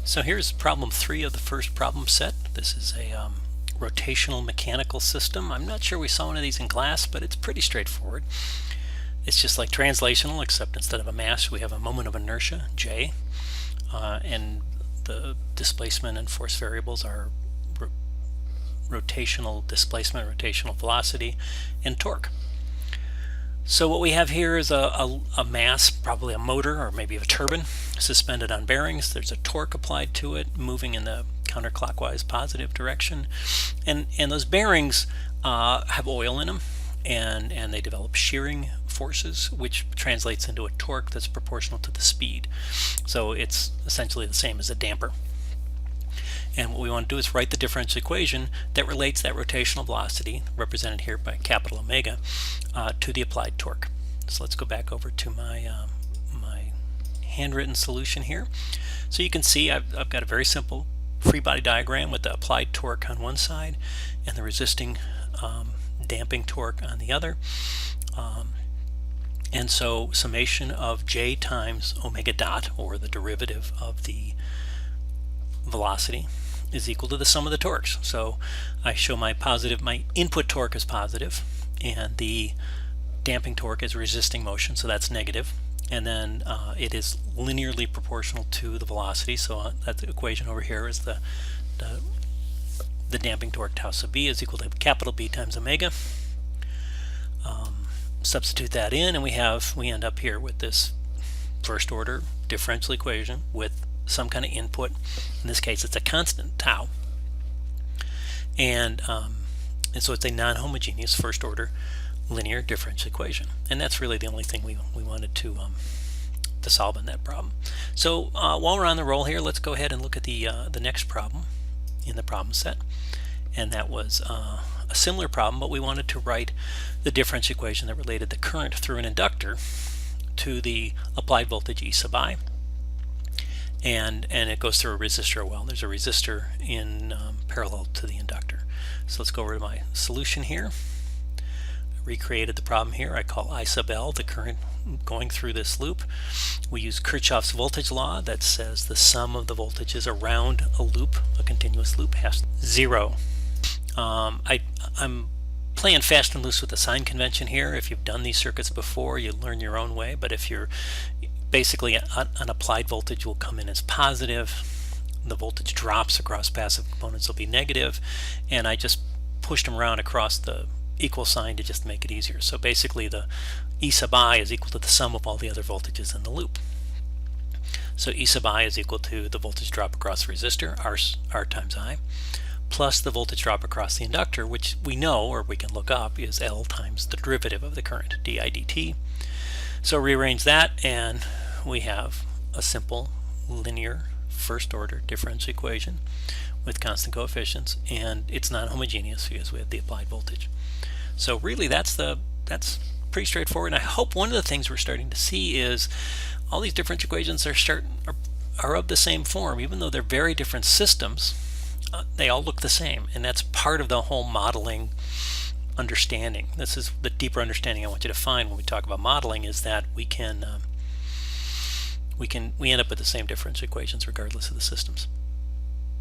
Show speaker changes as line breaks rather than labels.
So here's problem 3 of the first problem set. This is a rotational mechanical system. I'm not sure we saw one of these in class, but it's pretty straightforward. It's just like translational, except instead of a mass, we have a moment of inertia, J, and the displacement and force variables are rotational displacement, rotational velocity, and torque. So what we have here is a mass, probably a motor or maybe a turbine, suspended on bearings. There's a torque applied to it, moving in the counterclockwise positive direction. And those bearings have oil in them, and they develop shearing forces, which translates into a torque that's proportional to the speed. So it's essentially the same as a damper. And what we want to do is write the differential equation that relates that rotational velocity, represented here by capital omega, to the applied torque. So let's go back over to my my handwritten solution here. So you can see I've got a very simple free body diagram with the applied torque on one side and the resisting damping torque on the other. And so summation of J times omega dot, or the derivative of the velocity, is equal to the sum of the torques. So I show my input torque is positive and the damping torque is resisting motion, so that's negative, and then it is linearly proportional to the velocity. So that equation over here is the damping torque tau sub b is equal to capital B times omega. Substitute that in and we end up here with this first order differential equation with some kind of input. In this case it's a constant tau, and so it's a non-homogeneous first order linear differential equation, and that's really the only thing we wanted to solve in that problem. So while we're on the roll here, let's go ahead and look at the next problem in the problem set, and that was a similar problem, but we wanted to write the differential equation that related the current through an inductor to the applied voltage E sub I. And it goes through a resistor. Well, there's a resistor in parallel to the inductor. So let's go over to my solution here. I recreated the problem here. I call I sub L the current going through this loop. We use Kirchhoff's voltage law that says the sum of the voltages around a loop, a continuous loop, has 0. I'm playing fast and loose with the sign convention here. If you've done these circuits before, you learn your own way, but if you're basically an applied voltage will come in as positive, the voltage drops across passive components will be negative, and I just pushed them around across the equal sign to just make it easier. So basically the E sub I is equal to the sum of all the other voltages in the loop. So E sub I is equal to the voltage drop across the resistor, R times I, plus the voltage drop across the inductor, which we know, or we can look up, is L times the derivative of the current, di dt. So rearrange that and we have a simple linear first order differential equation with constant coefficients, and it's not homogeneous because we have the applied voltage. So really that's pretty straightforward, and I hope one of the things we're starting to see is all these differential equations are of the same form. Even though they're very different systems, they all look the same, and that's part of the whole modeling understanding. This is the deeper understanding I want you to find when we talk about modeling, is that we end up with the same differential equations regardless of the systems.